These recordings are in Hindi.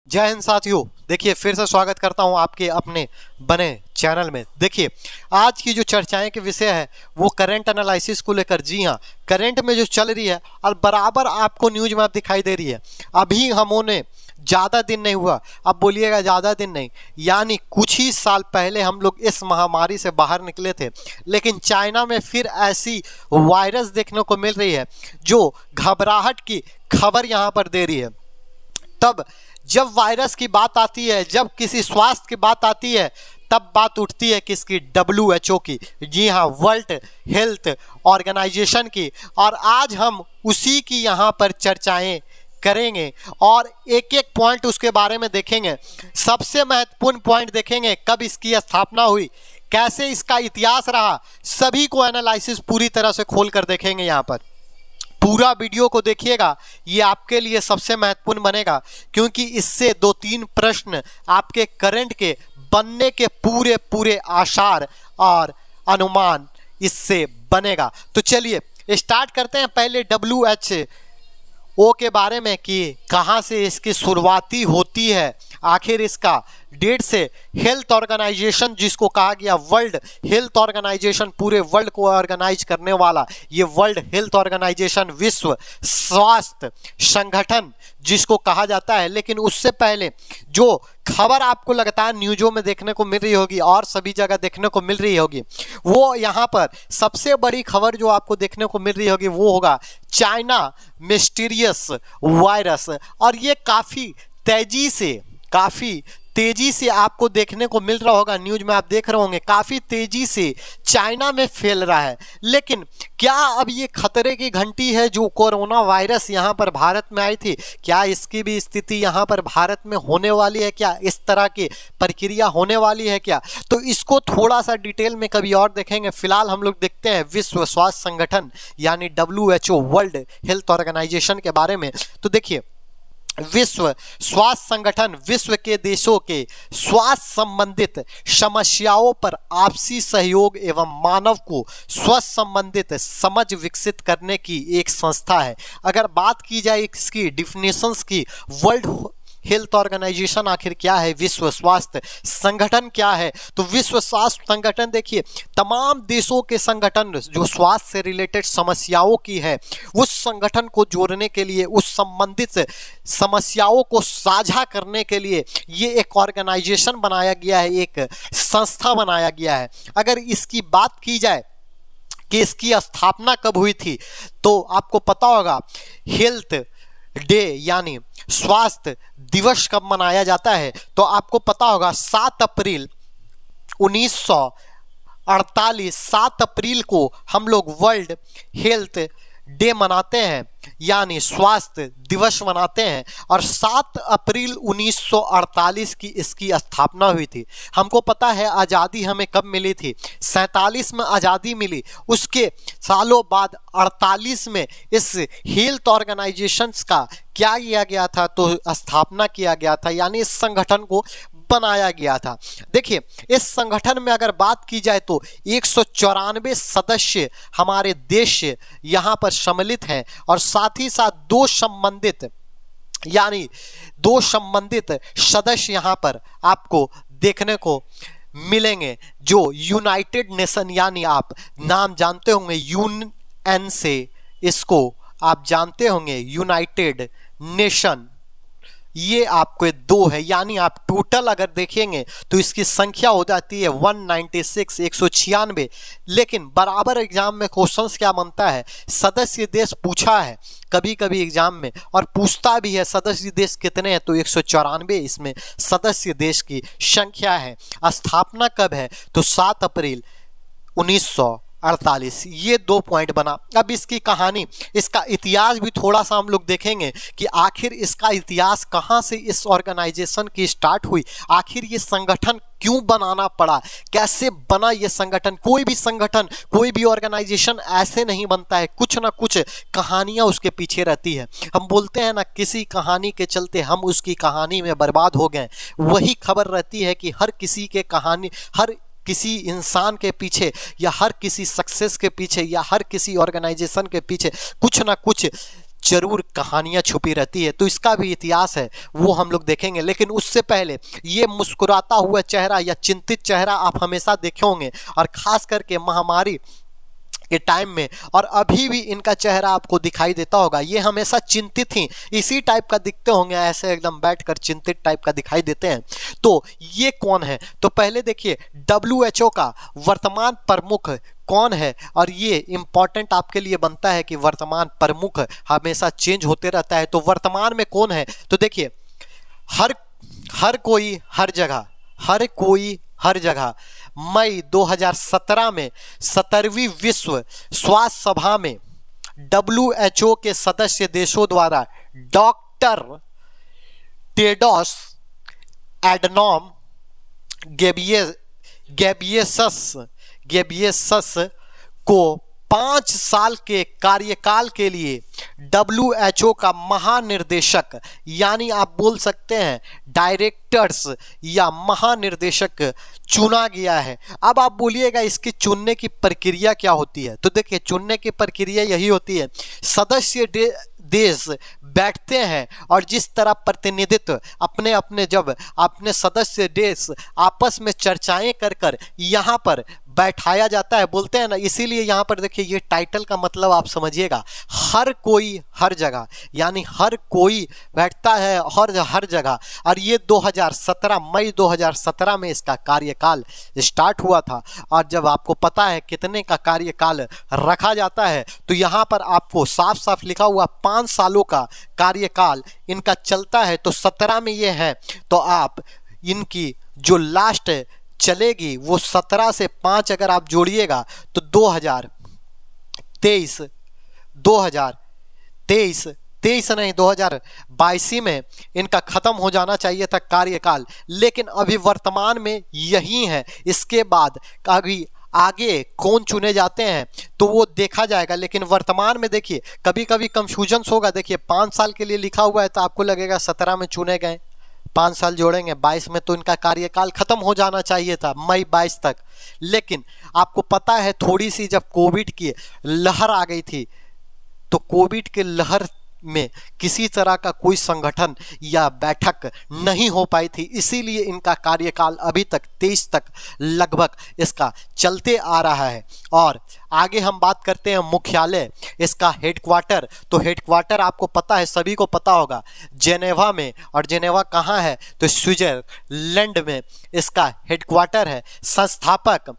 जय हिंद साथियों। देखिए, फिर से स्वागत करता हूं आपके अपने बने चैनल में। देखिए, आज की जो चर्चाएं के विषय है वो करंट एनालिसिस को लेकर। जी हां, करंट में जो चल रही है और बराबर आपको न्यूज में दिखाई दे रही है। अभी हमने ज़्यादा दिन नहीं हुआ, अब बोलिएगा ज़्यादा दिन नहीं, यानी कुछ ही साल पहले हम लोग इस महामारी से बाहर निकले थे, लेकिन चाइना में फिर ऐसी वायरस देखने को मिल रही है जो घबराहट की खबर यहाँ पर दे रही है। तब जब वायरस की बात आती है, जब किसी स्वास्थ्य की बात आती है, तब बात उठती है किसकी? WHO की। जी हाँ, वर्ल्ड हेल्थ ऑर्गेनाइजेशन की। और आज हम उसी की यहाँ पर चर्चाएं करेंगे और एक एक पॉइंट उसके बारे में देखेंगे। सबसे महत्वपूर्ण पॉइंट देखेंगे, कब इसकी स्थापना हुई, कैसे इसका इतिहास रहा, सभी को एनालिसिस पूरी तरह से खोल कर देखेंगे। यहाँ पर पूरा वीडियो को देखिएगा, ये आपके लिए सबसे महत्वपूर्ण बनेगा, क्योंकि इससे 2-3 प्रश्न आपके करंट के बनने के पूरे आसार और अनुमान इससे बनेगा। तो चलिए स्टार्ट करते हैं। पहले WHO के बारे में कि कहाँ से इसकी शुरुआती होती है, आखिर इसका डेट से। हेल्थ ऑर्गेनाइजेशन जिसको कहा गया वर्ल्ड हेल्थ ऑर्गेनाइजेशन, पूरे वर्ल्ड को ऑर्गेनाइज करने वाला ये वर्ल्ड हेल्थ ऑर्गेनाइजेशन, विश्व स्वास्थ्य संगठन जिसको कहा जाता है। लेकिन उससे पहले जो खबर आपको लगातार न्यूज़ों में देखने को मिल रही होगी और सभी जगह देखने को मिल रही होगी, वो यहाँ पर सबसे बड़ी खबर जो आपको देखने को मिल रही होगी वो होगा चाइना मिस्टीरियस वायरस। और ये काफ़ी तेजी से आपको देखने को मिल रहा होगा, न्यूज में आप देख रहे होंगे, काफ़ी तेजी से चाइना में फैल रहा है। लेकिन क्या अब ये खतरे की घंटी है जो कोरोना वायरस यहाँ पर भारत में आई थी, क्या इसकी भी स्थिति यहाँ पर भारत में होने वाली है? क्या इस तरह की प्रक्रिया होने वाली है क्या? तो इसको थोड़ा सा डिटेल में कभी और देखेंगे। फिलहाल हम लोग देखते हैं विश्व स्वास्थ्य संगठन यानी WHO वर्ल्ड हेल्थ ऑर्गेनाइजेशन के बारे में। तो देखिए, विश्व स्वास्थ्य संगठन विश्व के देशों के स्वास्थ्य संबंधित समस्याओं पर आपसी सहयोग एवं मानव को स्वास्थ्य संबंधित समझ विकसित करने की एक संस्था है। अगर बात की जाए इसकी डिफिनेशंस की, वर्ल्ड हेल्थ ऑर्गेनाइजेशन आखिर क्या है, विश्व स्वास्थ्य संगठन क्या है? तो विश्व स्वास्थ्य संगठन देखिए, तमाम देशों के संगठन जो स्वास्थ्य से रिलेटेड समस्याओं की है, उस संगठन को जोड़ने के लिए, उस संबंधित समस्याओं को साझा करने के लिए ये एक ऑर्गेनाइजेशन बनाया गया है, एक संस्था बनाया गया है। अगर इसकी बात की जाए कि इसकी स्थापना कब हुई थी, तो आपको पता होगा हेल्थ डे यानी स्वास्थ्य दिवस कब मनाया जाता है। तो आपको पता होगा 7 अप्रैल 1948, 7 अप्रैल को हम लोग वर्ल्ड हेल्थ डे मनाते हैं, यानी स्वास्थ्य दिवस मनाते हैं। और 7 अप्रैल 1948 की इसकी स्थापना हुई थी। हमको पता है आज़ादी हमें कब मिली थी, 47 में आज़ादी मिली। उसके सालों बाद 48 में इस हेल्थ ऑर्गेनाइजेशंस का क्या किया गया था? तो स्थापना किया गया था, यानी इस संगठन को बनाया गया था। देखिए, इस संगठन में अगर बात की जाए तो 194 सदस्य हमारे देश यहाँ पर सम्मिलित हैं और साथ ही साथ 2 संबंधित सदस्य यहाँ पर आपको देखने को मिलेंगे, जो यूनाइटेड नेशन, यानी आप नाम जानते होंगे UN से, इसको आप जानते होंगे यूनाइटेड नेशन। ये आपको 2 है, यानी आप टोटल अगर देखेंगे तो इसकी संख्या हो जाती है 196, 196। लेकिन बराबर एग्जाम में क्वेश्चंस क्या बनता है, सदस्य देश पूछा है कभी कभी एग्जाम में, और पूछता भी है सदस्य देश कितने हैं, तो 194 इसमें सदस्य देश की संख्या है। स्थापना कब है? तो 7 अप्रैल 1948। ये 2 पॉइंट बना। अब इसकी कहानी, इसका इतिहास भी थोड़ा सा हम लोग देखेंगे कि आखिर इसका इतिहास कहाँ से इस ऑर्गेनाइजेशन की स्टार्ट हुई, आखिर ये संगठन क्यों बनाना पड़ा, कैसे बना ये संगठन। कोई भी संगठन, कोई भी ऑर्गेनाइजेशन ऐसे नहीं बनता है, कुछ ना कुछ कहानियां उसके पीछे रहती है। हम बोलते हैं ना, किसी कहानी के चलते हम उसकी कहानी में बर्बाद हो गए। वही खबर रहती है कि हर किसी के कहानी, हर किसी इंसान के पीछे या हर किसी सक्सेस के पीछे या हर किसी ऑर्गेनाइजेशन के पीछे कुछ ना कुछ जरूर कहानियां छुपी रहती है, तो इसका भी इतिहास है वो हम लोग देखेंगे। लेकिन उससे पहले ये मुस्कुराता हुआ चेहरा या चिंतित चेहरा आप हमेशा देखे होंगे, और खास करके महामारी के टाइम में, और अभी भी इनका चेहरा आपको दिखाई देता होगा। ये हमेशा चिंतित ही इसी टाइप का दिखते होंगे, ऐसे एकदम बैठकर चिंतित टाइप का दिखाई देते हैं। तो ये कौन है? तो पहले देखिए WHO का वर्तमान प्रमुख कौन है, और ये इंपॉर्टेंट आपके लिए बनता है कि वर्तमान प्रमुख हमेशा चेंज होते रहता है। तो वर्तमान में कौन है? तो देखिए हर कोई हर जगह मई 2017 में 17वीं विश्व स्वास्थ्य सभा में WHO के सदस्य देशों द्वारा डॉक्टर टेड्रोस एडनॉम गेब्रेयेसस को 5 साल के कार्यकाल के लिए WHO का महानिर्देशक, यानी आप बोल सकते हैं डायरेक्टर्स या महानिर्देशक चुना गया है। अब आप बोलिएगा इसकी चुनने की प्रक्रिया क्या होती है? तो देखिए चुनने की प्रक्रिया यही होती है, सदस्य देश बैठते हैं और जिस तरह प्रतिनिधित्व जब अपने सदस्य देश आपस में चर्चाएं कर यहाँ पर बैठाया जाता है, बोलते हैं ना, इसीलिए यहाँ पर देखिए ये टाइटल का मतलब आप समझिएगा, हर कोई हर जगह, यानी हर कोई बैठता है हर जगह। और ये मई 2017 में इसका कार्यकाल स्टार्ट हुआ था। और जब आपको पता है कितने का कार्यकाल रखा जाता है, तो यहाँ पर आपको साफ साफ लिखा हुआ 5 सालों का कार्यकाल इनका चलता है। तो 17 में ये है, तो आप इनकी जो लास्ट चलेगी वो 17 से 5 अगर आप जोड़िएगा तो 2022 में इनका खत्म हो जाना चाहिए था कार्यकाल, लेकिन अभी वर्तमान में यही है। इसके बाद अभी आगे कौन चुने जाते हैं तो वो देखा जाएगा, लेकिन वर्तमान में देखिए कभी कभी कंफ्यूजन होगा। देखिए 5 साल के लिए लिखा हुआ है तो आपको लगेगा 17 में चुने गए, 5 साल जोड़ेंगे 22 में तो इनका कार्यकाल खत्म हो जाना चाहिए था मई 22 तक। लेकिन आपको पता है थोड़ी सी जब कोविड की लहर आ गई थी, तो कोविड के लहर में किसी तरह का कोई संगठन या बैठक नहीं हो पाई थी, इसीलिए इनका कार्यकाल अभी तक 23 तक लगभग इसका चलते आ रहा है। और आगे हम बात करते हैं मुख्यालय, इसका हेडक्वार्टर। तो हेडक्वार्टर आपको पता है, सभी को पता होगा, जेनेवा में। और जेनेवा कहाँ है? तो स्विट्जरलैंड में इसका हेडक्वार्टर है। संस्थापक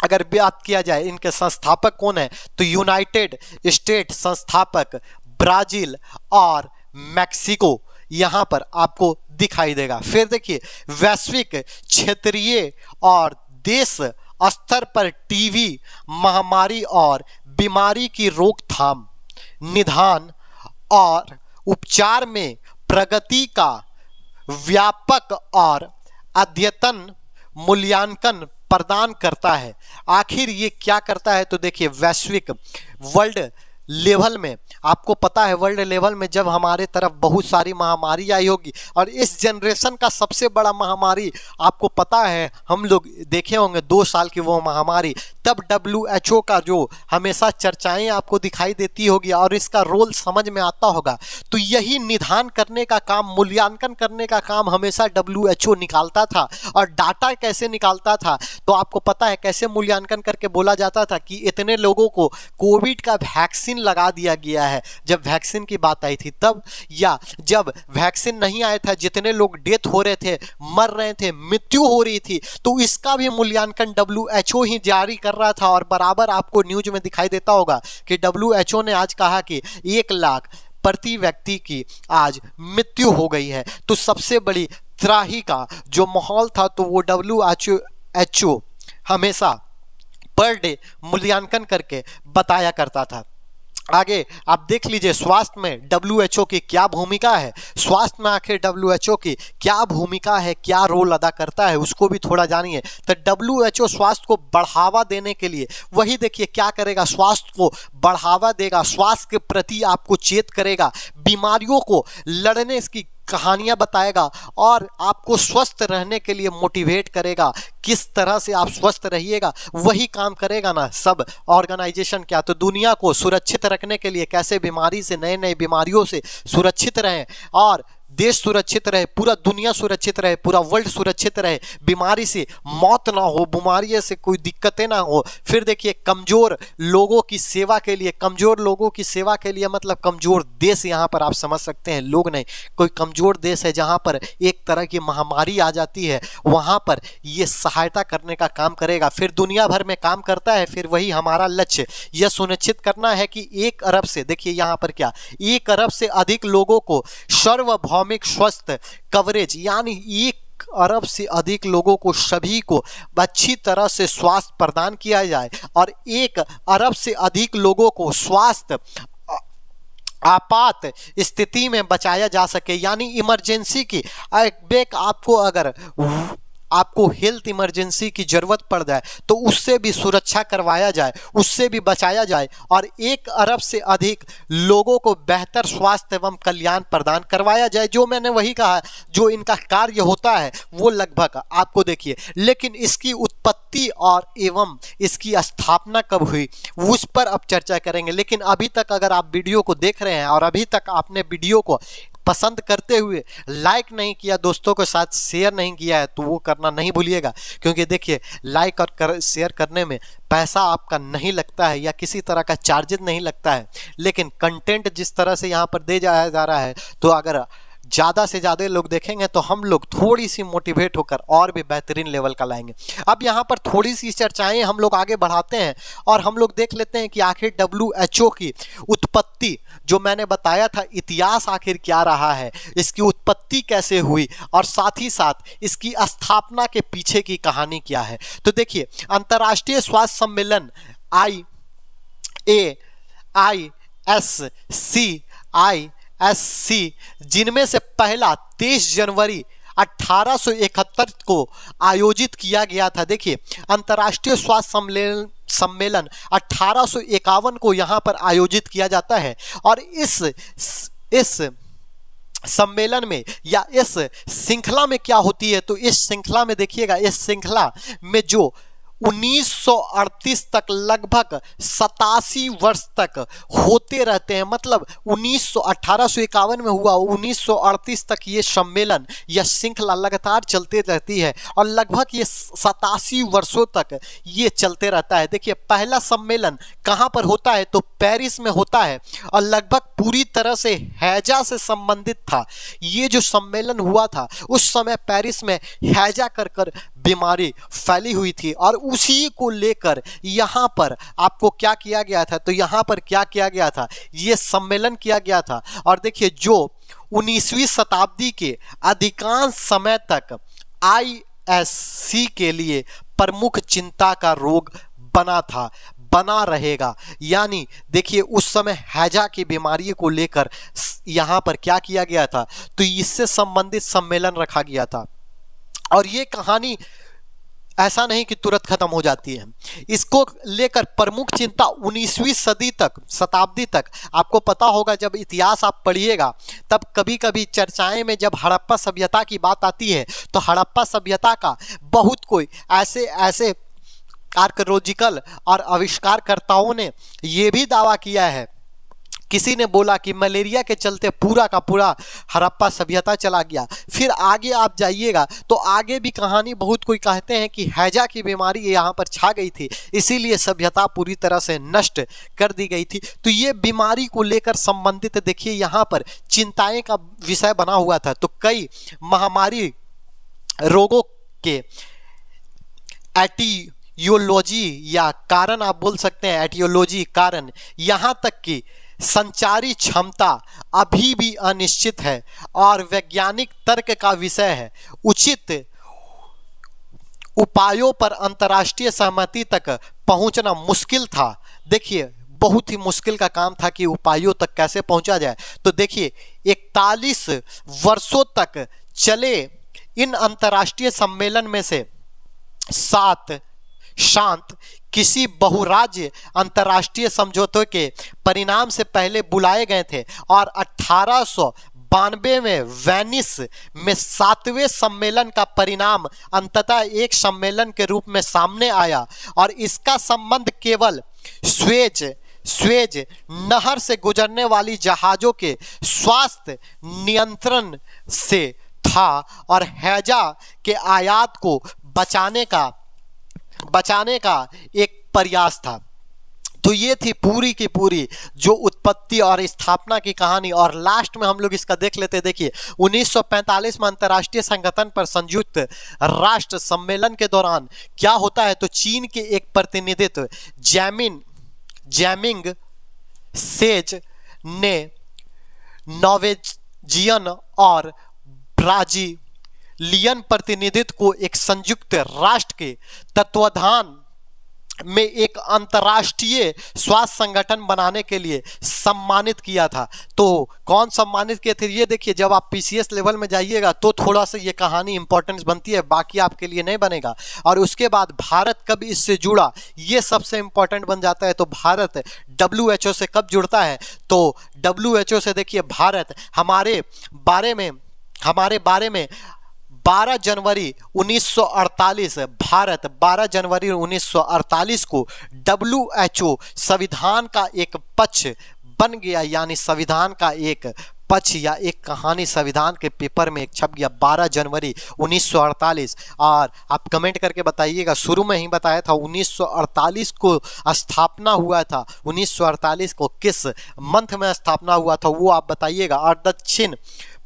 अगर बात किया जाए, इनके संस्थापक कौन है? तो यूनाइटेड स्टेट संस्थापक ब्राजील और मैक्सिको यहां पर आपको दिखाई देगा। फिर देखिए वैश्विक, क्षेत्रीय और देश स्तर पर टीबी महामारी और बीमारी की रोकथाम, निदान और उपचार में प्रगति का व्यापक और अद्यतन मूल्यांकन प्रदान करता है। आखिर ये क्या करता है? तो देखिए वैश्विक, वर्ल्ड लेवल में आपको पता है, वर्ल्ड लेवल में जब हमारे तरफ बहुत सारी महामारी आई होगी, और इस जनरेशन का सबसे बड़ा महामारी आपको पता है, हम लोग देखे होंगे 2 साल की वो महामारी, तब WHO का जो हमेशा चर्चाएं आपको दिखाई देती होगी और इसका रोल समझ में आता होगा। तो यही निदान करने का काम, मूल्यांकन करने का काम हमेशा WHO निकालता था। और डाटा कैसे निकालता था? तो आपको पता है कैसे मूल्यांकन करके बोला जाता था कि इतने लोगों को कोविड का वैक्सीन लगा दिया गया है, जब वैक्सीन की बात आई थी तब, या जब वैक्सीन नहीं आया था जितने लोग डेथ हो रहे थे, मर रहे थे, मृत्यु हो रही थी, तो इसका भी मूल्यांकन WHO ही जारी कर रहा था। और बराबर आपको न्यूज में दिखाई देता होगा कि WHO ने आज कहा कि 1 लाख प्रति व्यक्ति की आज मृत्यु हो गई है। तो सबसे बड़ी त्राही का जो माहौल था, तो वो WHO हमेशा पर डे मूल्यांकन करके बताया करता था। आगे आप देख लीजिए स्वास्थ्य में WHO की क्या भूमिका है, स्वास्थ्य में आखिर WHO की क्या भूमिका है, क्या रोल अदा करता है, उसको भी थोड़ा जानिए। तो WHO स्वास्थ्य को बढ़ावा देने के लिए वही देखिए क्या करेगा, स्वास्थ्य को बढ़ावा देगा, स्वास्थ्य के प्रति आपको चेत करेगा, बीमारियों को लड़ने की कहानियां बताएगा और आपको स्वस्थ रहने के लिए मोटिवेट करेगा। किस तरह से आप स्वस्थ रहिएगा वही काम करेगा ना सब ऑर्गेनाइजेशन। क्या तो दुनिया को सुरक्षित रखने के लिए कैसे बीमारी से, नए नए बीमारियों से सुरक्षित रहें और देश सुरक्षित रहे, पूरा दुनिया सुरक्षित रहे, पूरा वर्ल्ड सुरक्षित रहे, बीमारी से मौत ना हो, बीमारी से कोई दिक्कतें ना हो। फिर देखिए कमजोर लोगों की सेवा के लिए, कमजोर लोगों की सेवा के लिए मतलब कमजोर देश, यहाँ पर आप समझ सकते हैं, लोग नहीं, कोई कमजोर देश है जहाँ पर एक तरह की महामारी आ जाती है, वहाँ पर ये सहायता करने का काम करेगा। फिर दुनिया भर में काम करता है। फिर वही हमारा लक्ष्य यह सुनिश्चित करना है कि 1 अरब से, देखिए यहाँ पर क्या, 1 अरब से अधिक लोगों को सार्वभौमिक स्वास्थ्य कवरेज, यानी 1 अरब से अधिक लोगों को, सभी को अच्छी तरह से स्वास्थ्य प्रदान किया जाए और 1 अरब से अधिक लोगों को स्वास्थ्य आपात स्थिति में बचाया जा सके। यानी इमरजेंसी की आपको हेल्थ इमरजेंसी की जरूरत पड़ जाए तो उससे भी सुरक्षा करवाया जाए, उससे भी बचाया जाए और 1 अरब से अधिक लोगों को बेहतर स्वास्थ्य एवं कल्याण प्रदान करवाया जाए। जो मैंने वही कहा, जो इनका कार्य होता है वो लगभग आपको देखिए, लेकिन इसकी उत्पत्ति और एवं इसकी स्थापना कब हुई उस पर अब चर्चा करेंगे। लेकिन अभी तक अगर आप वीडियो को देख रहे हैं और अभी तक आपने वीडियो को पसंद करते हुए लाइक नहीं किया, दोस्तों के साथ शेयर नहीं किया है, तो वो करना नहीं भूलिएगा। क्योंकि देखिए लाइक और शेयर करने में पैसा आपका नहीं लगता है या किसी तरह का चार्जेस नहीं लगता है, लेकिन कंटेंट जिस तरह से यहाँ पर दे जाया जा रहा है तो अगर ज़्यादा से ज़्यादा लोग देखेंगे तो हम लोग थोड़ी सी मोटिवेट होकर और भी बेहतरीन लेवल का लाएंगे। अब यहाँ पर थोड़ी सी चर्चाएं हम लोग आगे बढ़ाते हैं और हम लोग देख लेते हैं कि आखिर WHO की उत्पत्ति, जो मैंने बताया था इतिहास आखिर क्या रहा है, इसकी उत्पत्ति कैसे हुई और साथ ही साथ इसकी स्थापना के पीछे की कहानी क्या है। तो देखिए अंतर्राष्ट्रीय स्वास्थ्य सम्मेलन IASC, जिनमें से पहला 23 जनवरी 1871 को आयोजित किया गया था। देखिए अंतर्राष्ट्रीय स्वास्थ्य सम्मेलन 1851 को यहाँ पर आयोजित किया जाता है और इस सम्मेलन में या इस श्रृंखला में क्या होती है, तो इस श्रृंखला में देखिएगा, इस श्रृंखला में जो 1938 तक लगभग 87 वर्ष तक होते रहते हैं, मतलब 1851 में हुआ, 1938 तक ये सम्मेलन या श्रृंखला लगातार चलते रहती है और लगभग ये 87 वर्षों तक ये चलते रहता है। देखिए पहला सम्मेलन कहाँ पर होता है, तो पेरिस में होता है और लगभग पूरी तरह से हैजा से संबंधित था। ये जो सम्मेलन हुआ था उस समय पेरिस में हैजा कर बीमारी फैली हुई थी और उसी को लेकर यहाँ पर आपको क्या किया गया था, तो यहाँ पर क्या किया गया था, ये सम्मेलन किया गया था। और देखिए जो 19वीं शताब्दी के अधिकांश समय तक IASC के लिए प्रमुख चिंता का रोग बना था, बना रहेगा। यानी देखिए उस समय हैजा की बीमारी को लेकर यहाँ पर क्या किया गया था, तो इससे संबंधित सम्मेलन रखा गया था। और ये कहानी ऐसा नहीं कि तुरंत खत्म हो जाती है, इसको लेकर प्रमुख चिंता 19वीं शताब्दी तक। आपको पता होगा जब इतिहास आप पढ़िएगा तब कभी कभी चर्चाएं में जब हड़प्पा सभ्यता की बात आती है तो हड़प्पा सभ्यता का बहुत कोई ऐसे आर्कियोलॉजिकल और आविष्कारकर्ताओं ने ये भी दावा किया है, किसी ने बोला कि मलेरिया के चलते पूरा का पूरा हड़प्पा सभ्यता चला गया। फिर आगे आप जाइएगा तो आगे भी कहानी बहुत कोई कहते हैं कि हैजा की बीमारी यहाँ पर छा गई थी, इसीलिए सभ्यता पूरी तरह से नष्ट कर दी गई थी। तो ये बीमारी को लेकर संबंधित देखिए यहाँ पर चिंताएं का विषय बना हुआ था। तो कई महामारी रोगों के एटियोलॉजी या कारण आप बोल सकते हैं, एटियोलॉजी कारण, यहाँ तक कि संचारी क्षमता अभी भी अनिश्चित है और वैज्ञानिक तर्क का विषय है। उचित उपायों पर अंतर्राष्ट्रीय सहमति तक पहुंचना मुश्किल था। देखिए बहुत ही मुश्किल का काम था कि उपायों तक कैसे पहुंचा जाए। तो देखिए 41 वर्षों तक चले इन अंतर्राष्ट्रीय सम्मेलन में से 7 शांत किसी बहुराज्य अंतर्राष्ट्रीय समझौते के परिणाम से पहले बुलाए गए थे और 92 में वेनिस में 7वें सम्मेलन का परिणाम अंततः एक सम्मेलन के रूप में सामने आया और इसका संबंध केवल स्वेज नहर से गुजरने वाली जहाजों के स्वास्थ्य नियंत्रण से था और हैजा के आयात को बचाने का एक प्रयास था। तो ये थी पूरी की पूरी जो उत्पत्ति और स्थापना की कहानी। और लास्ट में हम लोग इसका देख लेते, देखिए 1945 में अंतर्राष्ट्रीय संगठन पर संयुक्त राष्ट्र सम्मेलन के दौरान क्या होता है, तो चीन के एक प्रतिनिधित्व जैमिंग सेज ने नॉर्वेजियन और ब्राजीलियन प्रतिनिधित्व को एक संयुक्त राष्ट्र के तत्वाधान में एक अंतर्राष्ट्रीय स्वास्थ्य संगठन बनाने के लिए सम्मानित किया था। तो कौन सम्मानित किए थे, ये देखिए जब आप पीसीएस लेवल में जाइएगा तो थोड़ा सा ये कहानी इंपॉर्टेंस बनती है, बाकी आपके लिए नहीं बनेगा। और उसके बाद भारत कब इससे जुड़ा, ये सबसे इंपॉर्टेंट बन जाता है। तो भारत WHO से कब जुड़ता है, तो WHO से देखिए भारत हमारे बारे में 12 जनवरी 1948 भारत 12 जनवरी 1948 को WHO संविधान का एक पक्ष बन गया, यानी संविधान का एक पक्ष या एक कहानी संविधान के पेपर में एक छप गया 12 जनवरी 1948। और आप कमेंट करके बताइएगा, शुरू में ही बताया था 1948 को स्थापना हुआ था, 1948 को किस मंथ में स्थापना हुआ था वो आप बताइएगा। और दक्षिण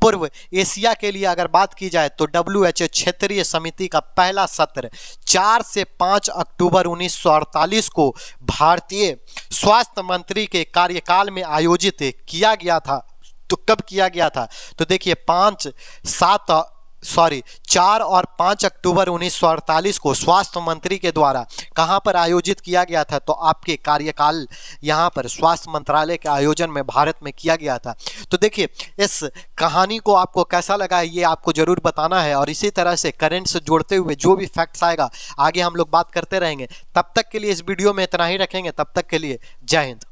पूर्व एशिया के लिए अगर बात की जाए तो WHO क्षेत्रीय समिति का पहला सत्र 4 से 5 अक्टूबर 1948 को भारतीय स्वास्थ्य मंत्री के कार्यकाल में आयोजित किया गया था। तो कब किया गया था, तो देखिए 4 और 5 अक्टूबर 1948 को स्वास्थ्य मंत्री के द्वारा कहां पर आयोजित किया गया था, तो आपके कार्यकाल यहां पर स्वास्थ्य मंत्रालय के आयोजन में भारत में किया गया था। तो देखिए इस कहानी को आपको कैसा लगा है ये आपको जरूर बताना है। और इसी तरह से करंट से जोड़ते हुए जो भी फैक्ट्स आएगा आगे हम लोग बात करते रहेंगे। तब तक के लिए इस वीडियो में इतना ही रखेंगे, तब तक के लिए जय हिंद।